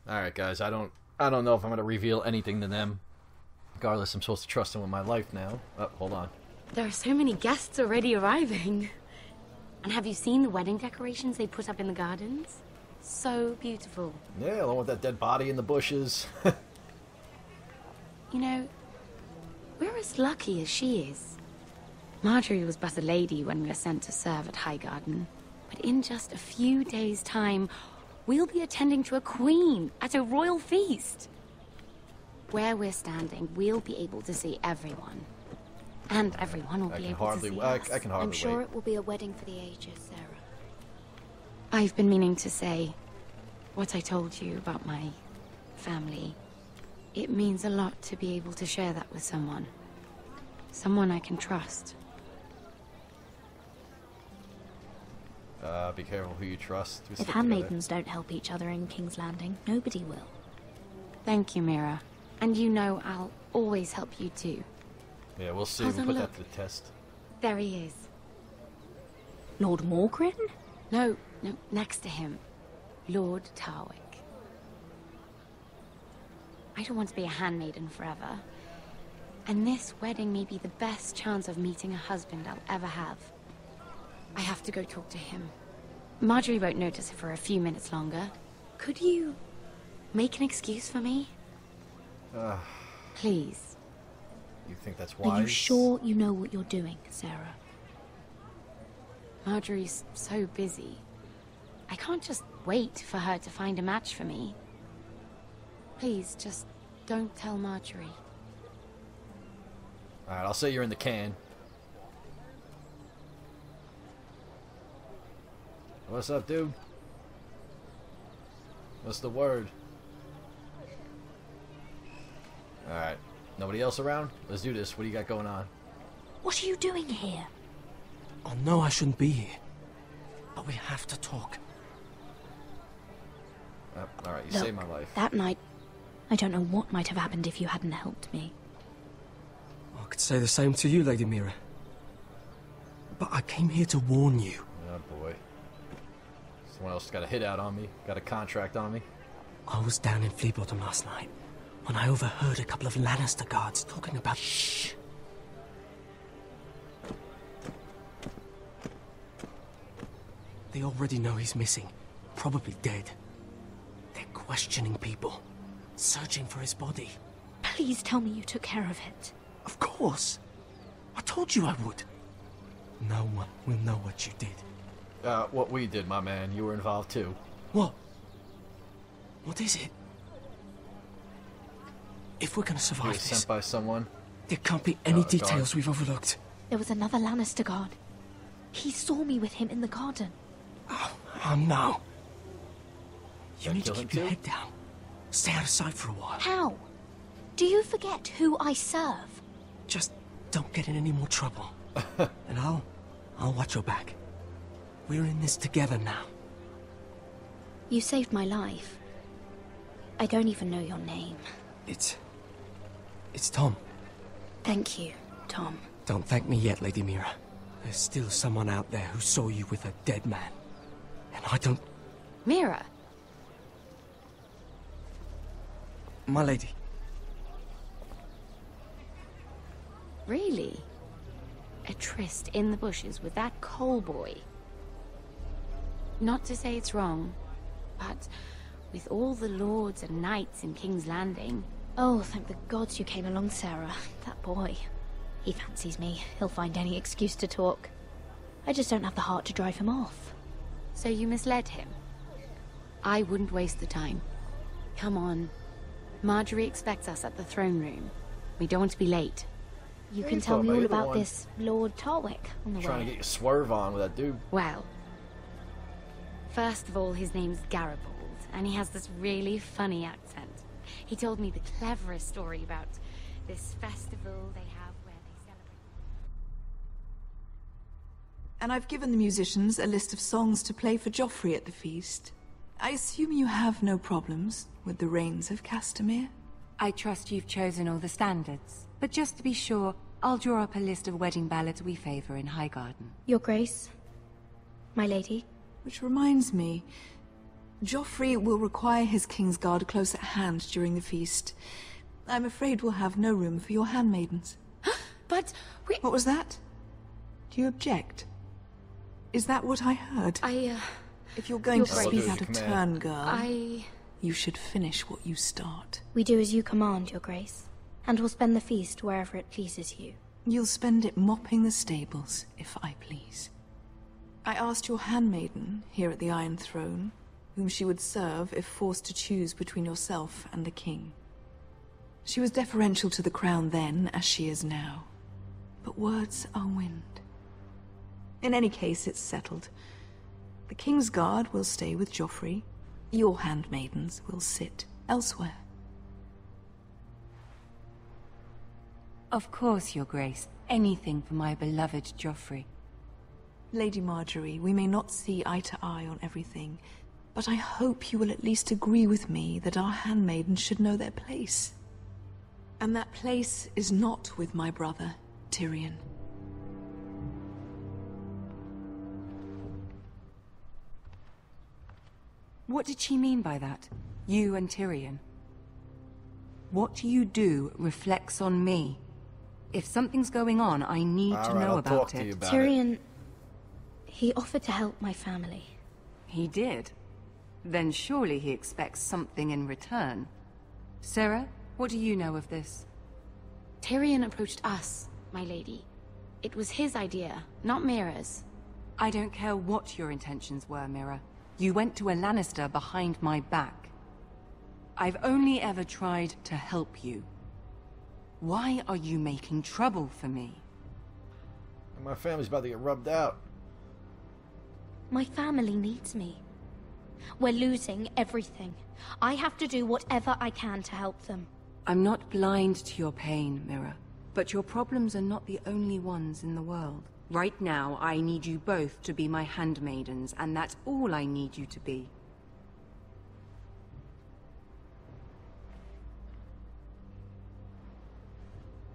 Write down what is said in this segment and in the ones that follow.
Alright, guys, I don't know if I'm gonna reveal anything to them. Regardless, I'm supposed to trust them with my life now. Oh, hold on. There are so many guests already arriving. And have you seen the wedding decorations they put up in the gardens? So beautiful. Yeah, along with that dead body in the bushes. You know, we're as lucky as she is. Marjorie was but a lady when we were sent to serve at Highgarden. But in just a few days' time, we'll be attending to a queen at a royal feast. Where we're standing, we'll be able to see everyone. And everyone will be able to see us. I can hardly I'm sure wait. it will be a wedding for the ages, Sarah. I've been meaning to say what I told you about my family. It means a lot to be able to share that with someone. Someone I can trust. Be careful who you trust. If handmaidens don't help each other in King's Landing, nobody will. Thank you, Mira. And you know I'll always help you too. Yeah, we'll see. Hold We'll on, put look. that to the test. There he is. Lord Morgrin? No, next to him. Lord Tarwick. I don't want to be a handmaiden forever. And this wedding may be the best chance of meeting a husband I'll ever have. I have to go talk to him. Marjorie won't notice it for a few minutes longer. Could you make an excuse for me? Please. You think that's wise? Are you sure you know what you're doing, Sarah? Marjorie's so busy. I can't just wait for her to find a match for me. Please, just don't tell Marjorie. Alright, I'll say you're in the can. What's up, dude? What's the word? Alright. Nobody else around? Let's do this. What do you got going on? What are you doing here? Oh no, I shouldn't be here. But we have to talk. Alright, you Look, saved my life. that night, I don't know what might have happened if you hadn't helped me. I could say the same to you, Lady Mira. But I came here to warn you. Oh boy. Someone else got a hit out on me. Got a contract on me. I was down in Fleabottom last night when I overheard a couple of Lannister guards talking about... Shh! They already know he's missing. Probably dead. They're questioning people. Searching for his body. Please tell me you took care of it. Of course! I told you I would. No one will know what you did. What we did, my man. You were involved too. What? What is it? If we're gonna You survive were this, sent by someone. there can't be any God. details we've overlooked. There was another Lannister guard. He saw me with him in the garden. Oh no. You Gotta need to kill him keep your too? head down. Stay out of sight for a while. How? Do you forget who I serve? Just don't get in any more trouble. And I'll watch your back. We're in this together now. You saved my life. I don't even know your name. It's Tom. Thank you, Tom. Don't thank me yet, Lady Mira. There's still someone out there who saw you with a dead man. And I don't... Mira, My lady. really? A tryst in the bushes with that coal boy? Not to say it's wrong, but with all the lords and knights in King's Landing... Oh, thank the gods you came along, Sarah. That boy. He fancies me. He'll find any excuse to talk. I just don't have the heart to drive him off. So you misled him? I wouldn't waste the time. Come on. Marjorie expects us at the throne room. We don't want to be late. You Yeah, can you tell thought me about all either about one. this Lord Tarwick on the Trying to way. get your swerve on with that dude. Well, first of all, his name's Garibold, and he has this really funny accent. He told me the cleverest story about this festival they have where they celebrate... And I've given the musicians a list of songs to play for Joffrey at the feast. I assume you have no problems with the Rains of Castamere? I trust you've chosen all the standards. But just to be sure, I'll draw up a list of wedding ballads we favor in Highgarden. Your Grace, my lady. Which reminds me, Joffrey will require his Kingsguard close at hand during the feast. I'm afraid we'll have no room for your handmaidens. But we... What was that? Do you object? Is that what I heard? If you're going Your to Grace. speak out of turn, girl, I... you should finish what you start. We do as you command, Your Grace, and we'll spend the feast wherever it pleases you. You'll spend it mopping the stables, if I please. I asked your handmaiden, here at the Iron Throne, whom she would serve if forced to choose between yourself and the king. She was deferential to the crown then, as she is now. But words are wind. In any case, it's settled. The Kingsguard will stay with Joffrey. Your handmaidens will sit elsewhere. Of course, Your Grace. Anything for my beloved Joffrey. Lady Marjorie, we may not see eye to eye on everything, but I hope you will at least agree with me that our handmaidens should know their place. And that place is not with my brother, Tyrion. What did she mean by that? You and Tyrion? What you do reflects on me. If something's going on, I need to know about it. Tyrion... he offered to help my family. He did? Then surely he expects something in return. Sarah, what do you know of this? Tyrion approached us, my lady. It was his idea, not Mira's. I don't care what your intentions were, Mira. You went to a Lannister behind my back. I've only ever tried to help you. Why are you making trouble for me? My family's about to get rubbed out. My family needs me. We're losing everything. I have to do whatever I can to help them. I'm not blind to your pain, Mira. But your problems are not the only ones in the world. Right now, I need you both to be my handmaidens, and that's all I need you to be.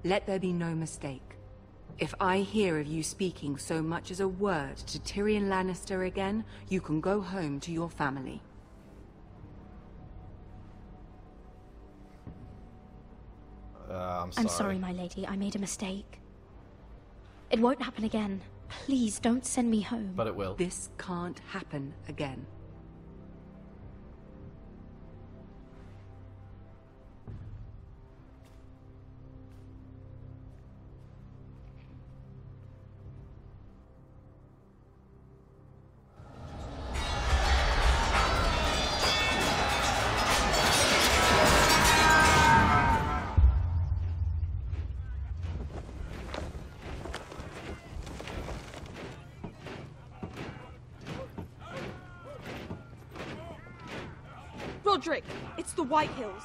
Let there be no mistake. If I hear of you speaking so much as a word to Tyrion Lannister again, you can go home to your family. I'm sorry, my lady. I made a mistake. It won't happen again. Please don't send me home. But it will. This can't happen again. Roderick, it's the White Hills.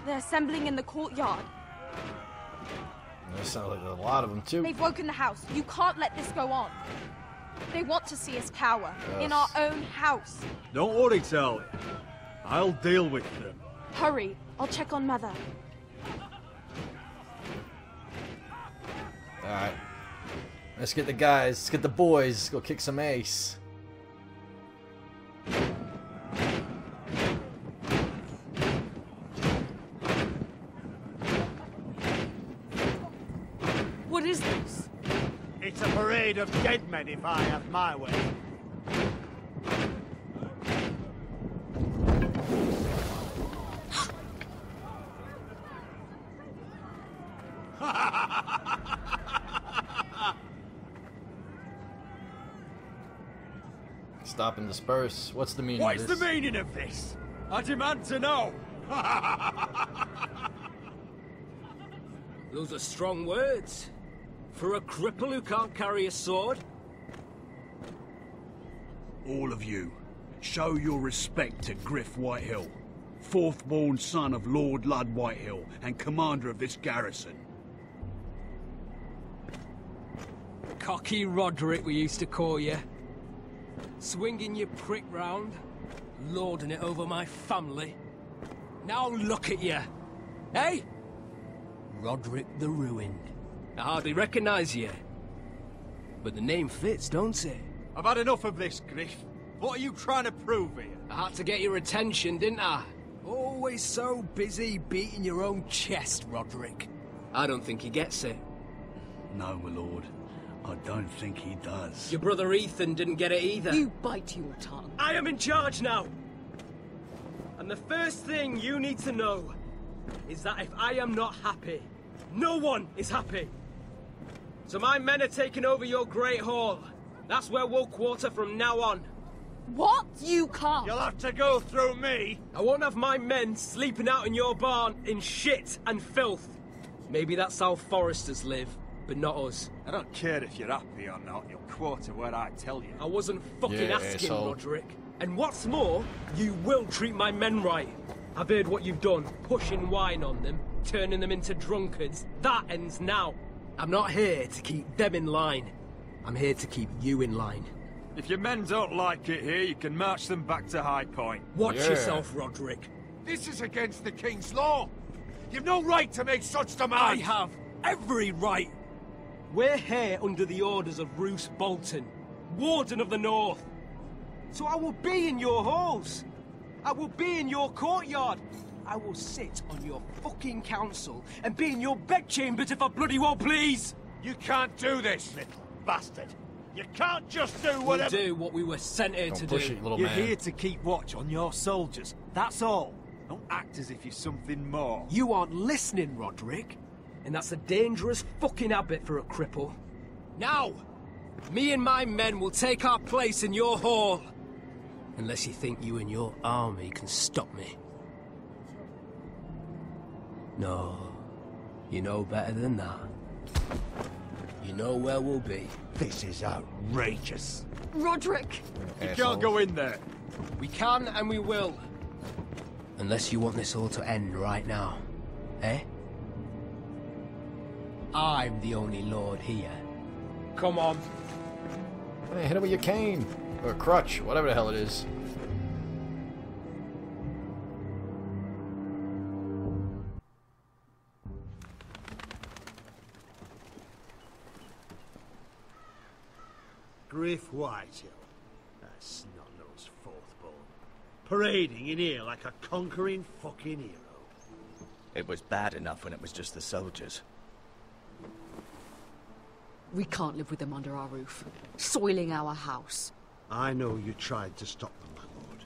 They're assembling in the courtyard. There sounds like there's a lot of them, too. They've woken the house. You can't let this go on. They want to see us cower. In our own house. Don't worry, Tally. I'll deal with them. Hurry. I'll check on Mother. Alright. Let's get the guys. Let's get the boys. Let's go kick some ace. What is this? It's a parade of dead men if I have my way. Stop and disperse. What's the meaning What's of this? the meaning of this? I demand to know. Those are strong words. For a cripple who can't carry a sword? All of you, show your respect to Griff Whitehill, fourth-born son of Lord Ludd Whitehill and commander of this garrison. Cocky Roderick, we used to call you. Swinging your prick round, lording it over my family. Now look at you. Hey? Roderick the Ruined. I hardly recognise you. But the name fits, don't it? I've had enough of this, Griff. What are you trying to prove here? I had to get your attention, didn't I? Always so busy beating your own chest, Roderick. I don't think he gets it. No, my lord. I don't think he does. Your brother Ethan didn't get it either. You bite your tongue. I am in charge now! And the first thing you need to know is that if I am not happy, no one is happy. So my men are taking over your Great Hall. That's where we'll quarter from now on. What? You can't. You'll have to go through me. I won't have my men sleeping out in your barn in shit and filth. Maybe that's how Forresters live, but not us. I don't care if you're happy or not. You'll quarter where I tell you. I wasn't fucking asking, asshole. Roderick. And what's more, you will treat my men right. I've heard what you've done, pushing wine on them, turning them into drunkards. That ends now. I'm not here to keep them in line. I'm here to keep you in line. If your men don't like it here, you can march them back to High Point. Watch yourself, Roderick. This is against the King's law. You've no right to make such I demands. have every right. We're here under the orders of Roose Bolton, Warden of the North. So I will be in your halls. I will be in your courtyard. I will sit on your fucking council and be in your bedchambers if I bloody well please. You can't do this. Little bastard. You can't just do We'll whatever... do what we were sent here to push do. it, little You're man. here to keep watch on your soldiers. That's all. Don't act as if you're something more. You aren't listening, Roderick. And that's a dangerous fucking habit for a cripple. Now, me and my men will take our place in your hall. Unless you think you and your army can stop me. No, you know better than that. You know where we'll be. This is outrageous. Roderick! You can't go in there. We can and we will. Unless you want this all to end right now. Eh? I'm the only lord here. Come on. Hey, hit him with your cane. Or crutch, whatever the hell it is. Griff Whitehill. That snot-nosed fourth-born. Parading in here like a conquering fucking hero. It was bad enough when it was just the soldiers. We can't live with them under our roof, soiling our house. I know you tried to stop them, my lord.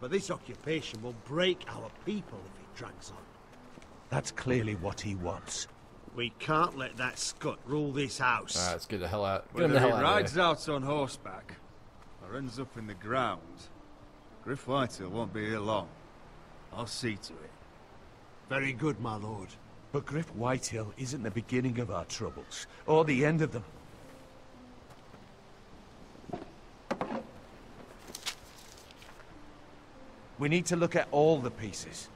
But this occupation will break our people if it drags on. That's clearly what he wants. We can't let that scut rule this house. Alright, let's get the hell out. Get him Whether the he hell out of rides there. out on horseback or ends up in the ground, Griff Whitehill won't be here long. I'll see to it. Very good, my lord. But Griff Whitehill isn't the beginning of our troubles, or the end of them. We need to look at all the pieces.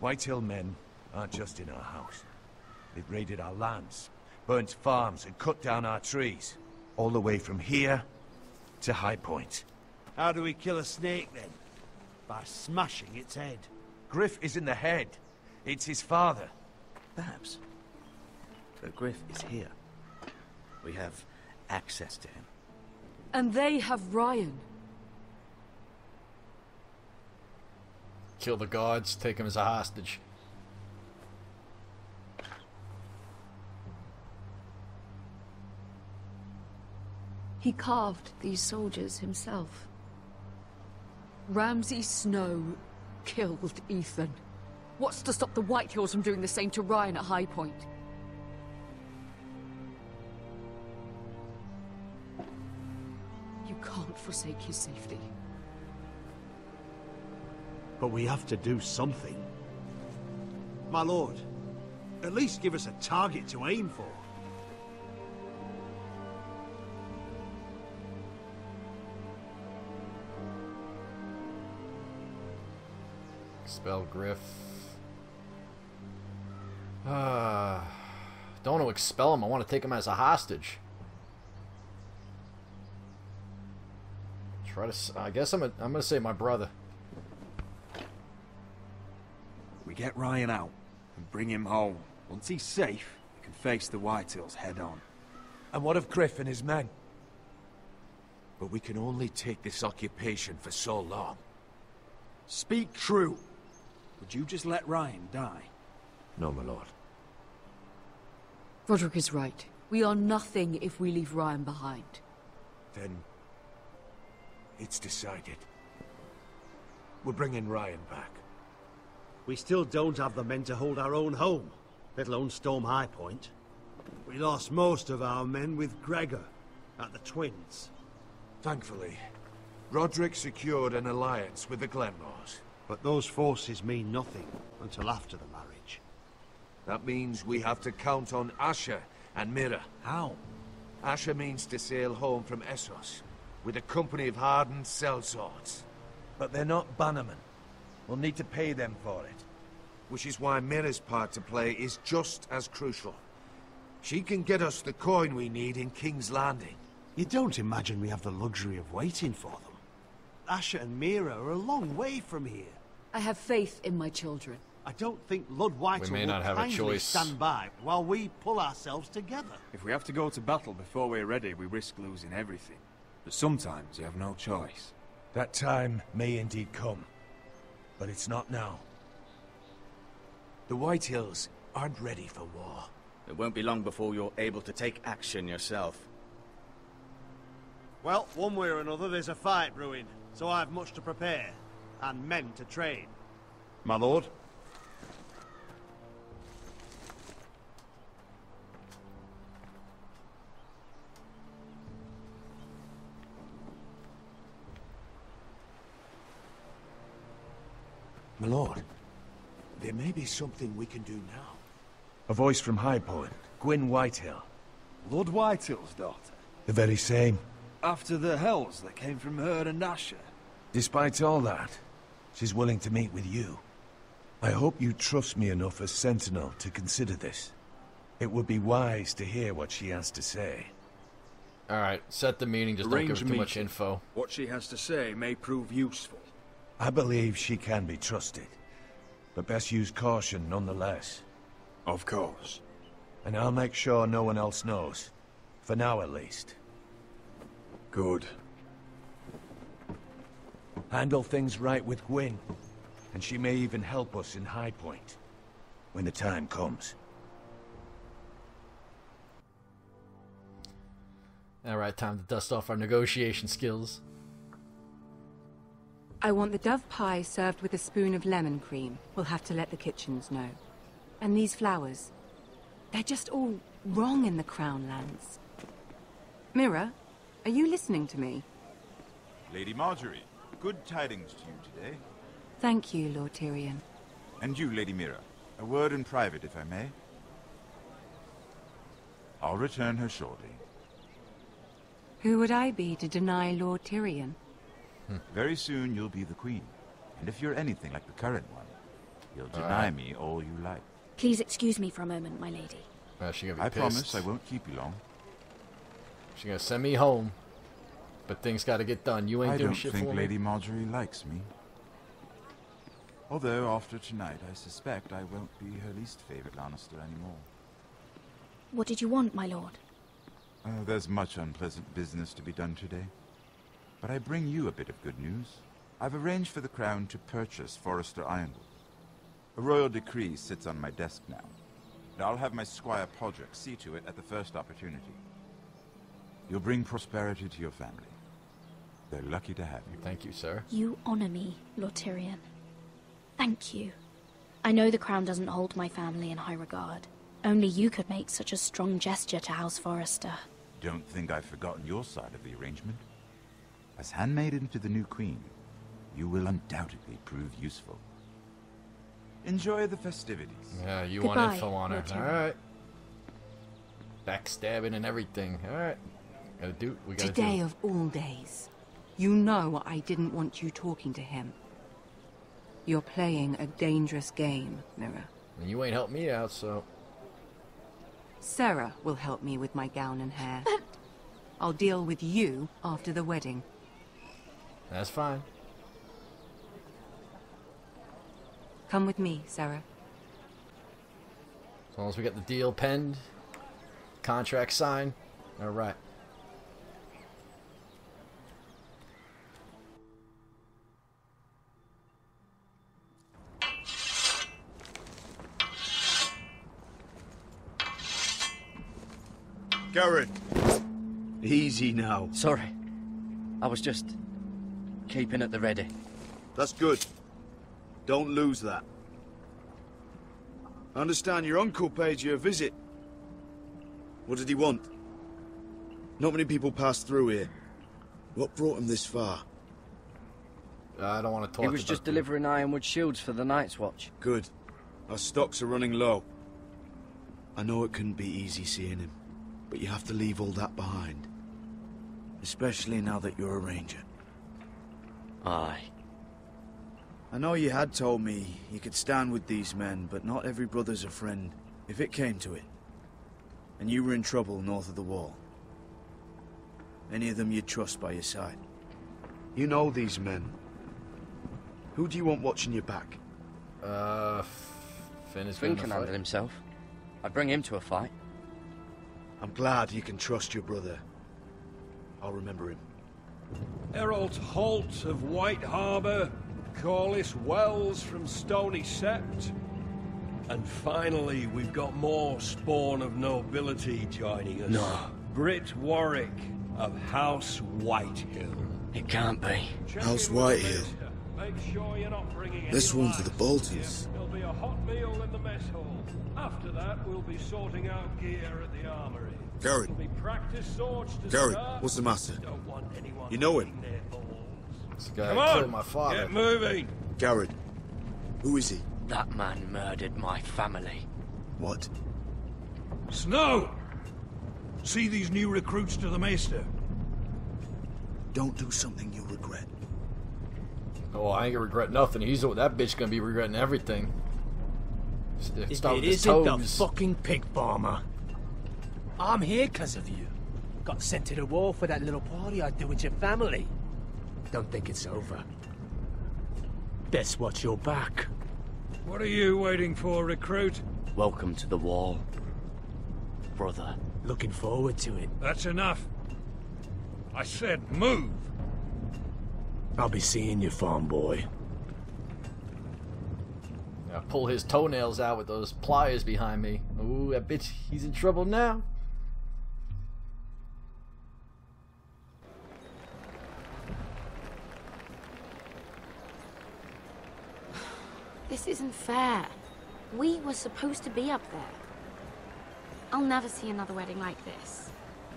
Whitehill men aren't just in our house. They've raided our lands, burnt farms, and cut down our trees. All the way from here to High Point. How do we kill a snake, then? By smashing its head. Griff isn't the head. It's his father. Perhaps. But Griff is here. We have access to him. And they have Ryan. Kill the guards, take him as a hostage. He carved these soldiers himself. Ramsay Snow killed Ethan. What's to stop the Whitehills from doing the same to Ryan at High Point? You can't forsake his safety. But we have to do something. My lord, at least give us a target to aim for. Expel Griff. Don't want to expel him. I want to take him as a hostage. Try to. I guess I'm gonna say my brother. We get Ryan out and bring him home. Once he's safe, we can face the Whitehills head on. And what of Griff and his men? but we can only take this occupation for so long. Speak true. Would you just let Ryan die? No, my lord. Roderick is right. We are nothing if we leave Ryan behind. Then it's decided. We're bringing Ryan back. We still don't have the men to hold our own home, let alone storm High Point. We lost most of our men with Gregor at the Twins. Thankfully, Roderick secured an alliance with the Glenmores. But those forces mean nothing until after the marriage. That means we have to count on Asher and Mira. How? Asher means to sail home from Essos with a company of hardened sellswords. But they're not bannermen. We'll need to pay them for it. Which is why Mira's part to play is just as crucial. She can get us the coin we need in King's Landing. You don't imagine we have the luxury of waiting for them? Asher and Mira are a long way from here. I have faith in my children. I don't think Lord White may not have a choice. Stand by while we pull ourselves together. If we have to go to battle before we're ready, we risk losing everything. But sometimes you have no choice. That time may indeed come, but it's not now. The White Hills aren't ready for war. It won't be long before you're able to take action yourself. Well, one way or another, there's a fight brewing, so I have much to prepare, and men to train. My lord? My lord, there may be something we can do now. A voice from High Point, Gwyn Whitehill. Lord Whitehill's daughter? The very same. After the hells that came from her and Asher? Despite all that, she's willing to meet with you. I hope you trust me enough as Sentinel to consider this. It would be wise to hear what she has to say. Alright, set the meeting, just don't give her too much info. What she has to say may prove useful. I believe she can be trusted, but best use caution nonetheless. Of course. And I'll make sure no one else knows. For now, at least. Good. Handle things right with Gwyn, and she may even help us in High Point, when the time comes. Alright, time to dust off our negotiation skills. I want the dove pie served with a spoon of lemon cream. We'll have to let the kitchens know. And these flowers. They're just all wrong in the Crown lands. Mira, are you listening to me? Lady Marjorie, good tidings to you today. Thank you, Lord Tyrion. And you, Lady Mira. A word in private, if I may. I'll return her shortly. Who would I be to deny Lord Tyrion? Very soon you'll be the queen. And if you're anything like the current one, you'll deny me all you like. Please excuse me for a moment, my lady. She gonna be I pissed. promise I won't keep you long. She's gonna send me home. But things gotta get done. You ain't doing shit for me. I don't think Lady Marjorie likes me. Although after tonight, I suspect I won't be her least favorite Lannister anymore. What did you want, my lord? There's much unpleasant business to be done today. But I bring you a bit of good news. I've arranged for the Crown to purchase Forrester Ironwood. A royal decree sits on my desk now. And I'll have my squire Podrick see to it at the first opportunity. You'll bring prosperity to your family. They're lucky to have you. Thank you, sir. You honor me, Lord Tyrion. Thank you. I know the crown doesn't hold my family in high regard. Only you could make such a strong gesture to House Forrester. Don't think I've forgotten your side of the arrangement. As handmaiden to the new queen, you will undoubtedly prove useful. Enjoy the festivities. Yeah, you Goodbye, want info on her. Lord Tyrion. Alright. Backstabbing and everything. Alright. Gotta do we gotta Today do. of all days. You know I didn't want you talking to him. You're playing a dangerous game, Mira. And you ain't helped me out, so... Sarah will help me with my gown and hair. I'll deal with you after the wedding. That's fine. Come with me, Sarah. As long as we get the deal penned, contract signed. Alright. Garrett! Easy now. Sorry. I was just keeping at the ready. That's good. Don't lose that. I understand your uncle paid you a visit. What did he want? Not many people pass through here. What brought him this far? I don't want to talk. He was just delivering ironwood shields for the Night's Watch. Good. Our stocks are running low. I know it couldn't be easy seeing him, but you have to leave all that behind. Especially now that you're a ranger. Aye. I know you had told me you could stand with these men, but not every brother's a friend, if it came to it. And you were in trouble north of the wall. Any of them you'd trust by your side. You know these men. Who do you want watching your back? Finn can handle himself. I'd bring him to a fight. I'm glad you can trust your brother. I'll remember him. Errol Holt of White Harbour, Corliss Wells from Stony Sept. And finally, we've got more spawn of nobility joining us. No. Britt Warwick of House Whitehill. It can't be. House Whitehill. Make sure you're not bringing This any one for the lions. Boltons. There'll be a hot meal in the mess hall. After that, we'll be sorting out gear at the armory. Garrett. There'll be practice swords to Garrett, start. what's the matter? Don't want anyone You know him? their balls. This guy Come on, killed my father. get moving. Garrett. Who is he? That man murdered my family. What? Snow! See these new recruits to the Maester? Don't do something you'll regret. Oh, I ain't gonna regret nothing. That bitch gonna be regretting everything. Start with his isn't toes. the fucking pig farmer. I'm here because of you. Got sent to the war for that little party I did with your family. Don't think it's over. Best watch your back. What are you waiting for, recruit? Welcome to the wall, brother. Looking forward to it. That's enough. I said move. I'll be seeing you, farm boy. Yeah, pull his toenails out with those pliers behind me. Ooh, that bitch, he's in trouble now. This isn't fair. We were supposed to be up there. I'll never see another wedding like this.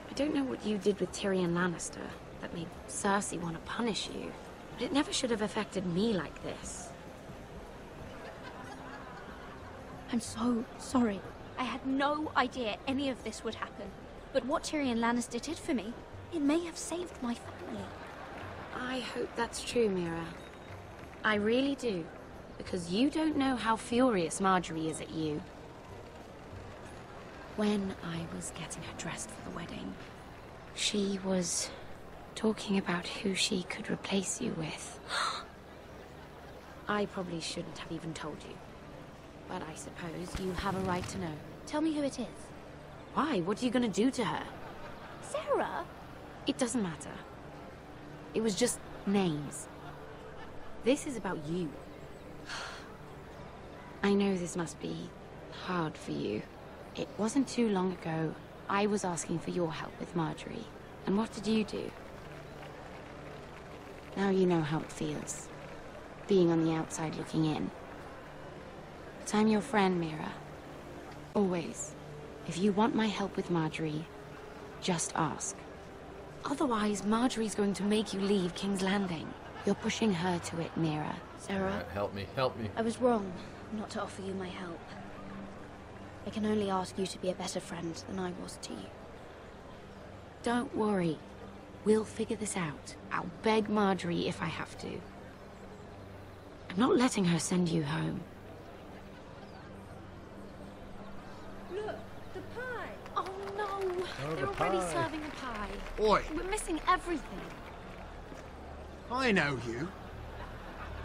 I don't know what you did with Tyrion Lannister that made Cersei want to punish you, but it never should have affected me like this. I'm so sorry. I had no idea any of this would happen. But what Tyrion Lannister did for me, it may have saved my family. I hope that's true, Mira. I really do. Because you don't know how furious Marjorie is at you. When I was getting her dressed for the wedding, she was talking about who she could replace you with. I probably shouldn't have even told you. But I suppose you have a right to know. Tell me who it is. Why? What are you gonna do to her? Sarah? It doesn't matter. It was just names. This is about you. I know this must be hard for you. It wasn't too long ago, I was asking for your help with Marjorie. And what did you do? Now you know how it feels. Being on the outside looking in. But I'm your friend, Mira. Always. If you want my help with Marjorie, just ask. Otherwise, Marjorie's going to make you leave King's Landing. You're pushing her to it, Mira. Sarah? Right, help me, help me. I was wrong not to offer you my help. I can only ask you to be a better friend than I was to you. Don't worry. We'll figure this out. I'll beg Marjorie if I have to. I'm not letting her send you home. Look, the pie! Oh no! They're the already pie. serving a pie. Oi. We're missing everything. I know you.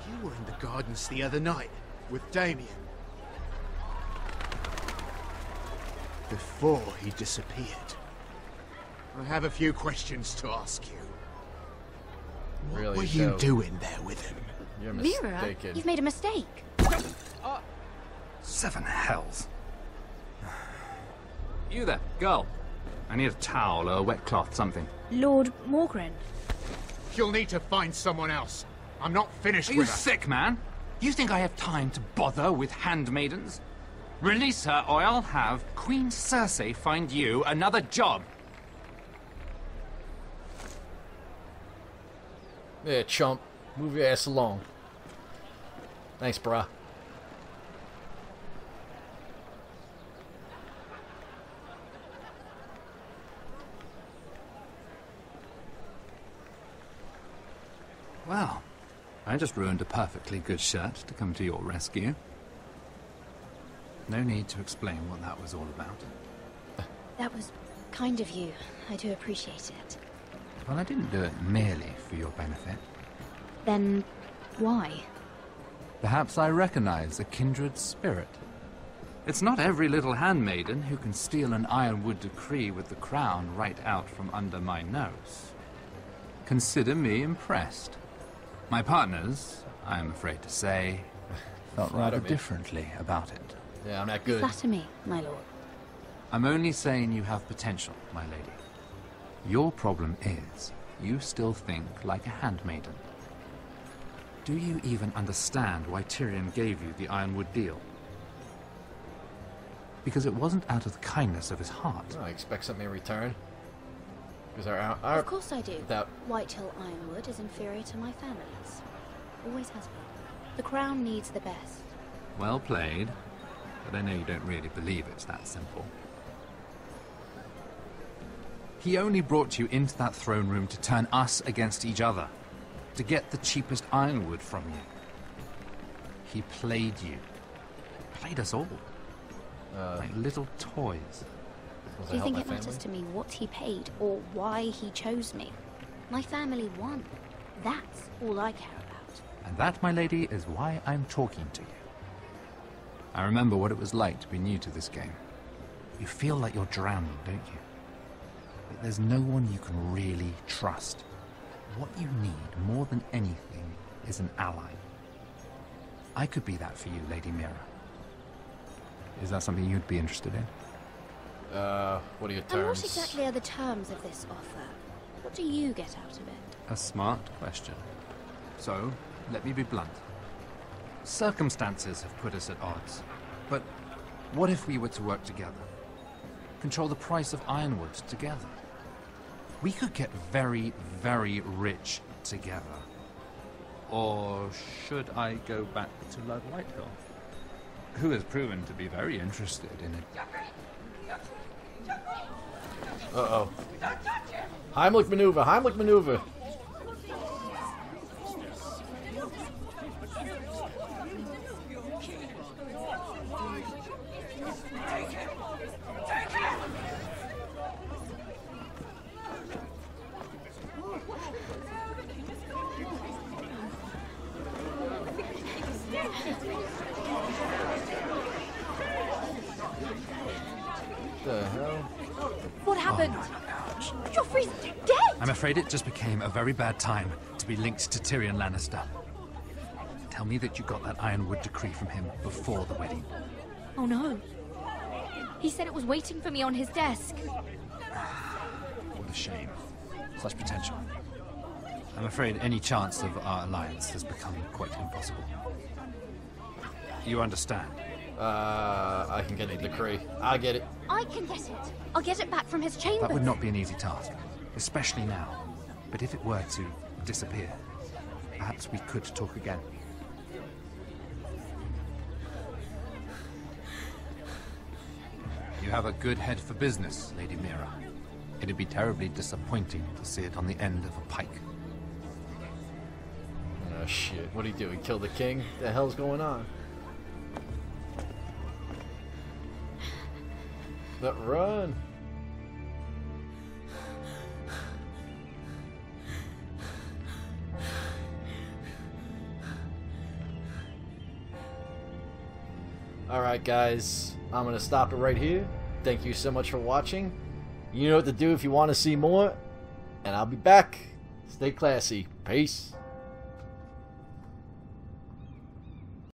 You were in the gardens the other night with Damien. Before he disappeared. I have a few questions to ask you. What Really were you so. doing there with him? You're Mira, mistaken. you've made a mistake. Seven hells. You there, girl. I need a towel or a wet cloth, something. Lord Morgren. You'll need to find someone else. I'm not finished Are you with her. sick, man? You think I have time to bother with handmaidens? Release her, or I'll have Queen Cersei find you another job. Yeah, chump. Move your ass along. Thanks, brah. Well, I just ruined a perfectly good shirt to come to your rescue. No need to explain what that was all about. That was kind of you. I do appreciate it. Well, I didn't do it merely for your benefit. Then, why? Perhaps I recognize a kindred spirit. It's not every little handmaiden who can steal an ironwood decree with the crown right out from under my nose. Consider me impressed. My partners, I'm afraid to say, felt rather differently about it. Yeah, I'm not good. Flatter me, my lord. I'm only saying you have potential, my lady. Your problem is, you still think like a handmaiden. Do you even understand why Tyrion gave you the Ironwood deal? Because it wasn't out of the kindness of his heart. I expect something in return. Because Of course I do. That... Whitehill Ironwood is inferior to my family's. Always has been. The crown needs the best. Well played. But I know you don't really believe it's that simple. He only brought you into that throne room to turn us against each other. To get the cheapest ironwood from you. He played you. Played us all. Like little toys. Do you think it matters to me what he paid or why he chose me? My family won. That's all I care about. And that, my lady, is why I'm talking to you. I remember what it was like to be new to this game. You feel like you're drowning, don't you? But there's no one you can really trust. What you need, more than anything, is an ally. I could be that for you, Lady Mira. Is that something you'd be interested in? What are your terms? And what exactly are the terms of this offer? What do you get out of it? A smart question. So, let me be blunt. Circumstances have put us at odds. But what if we were to work together? Control the price of ironwood together? We could get very, very rich together. Or should I go back to Lord Whitehill, who has proven to be very interested in it? Uh-oh. Heimlich maneuver, Heimlich maneuver. The hell? What happened? Joffrey's dead! I'm afraid it just became a very bad time to be linked to Tyrion Lannister. Tell me that you got that ironwood decree from him before the wedding. Oh no. He said it was waiting for me on his desk. What a shame. Such potential. I'm afraid any chance of our alliance has become quite impossible. You understand? I can get a decree. I'll get it. I can get it. I'll get it back from his chambers. That would not be an easy task, especially now. But if it were to disappear, perhaps we could talk again. You have a good head for business, Lady Mira. It'd be terribly disappointing to see it on the end of a pike. Oh shit, what are you doing? Kill the king? What the hell's going on? But run! Alright guys, I'm gonna stop it right here. Thank you so much for watching. You know what to do if you want to see more. And I'll be back. Stay classy. Peace.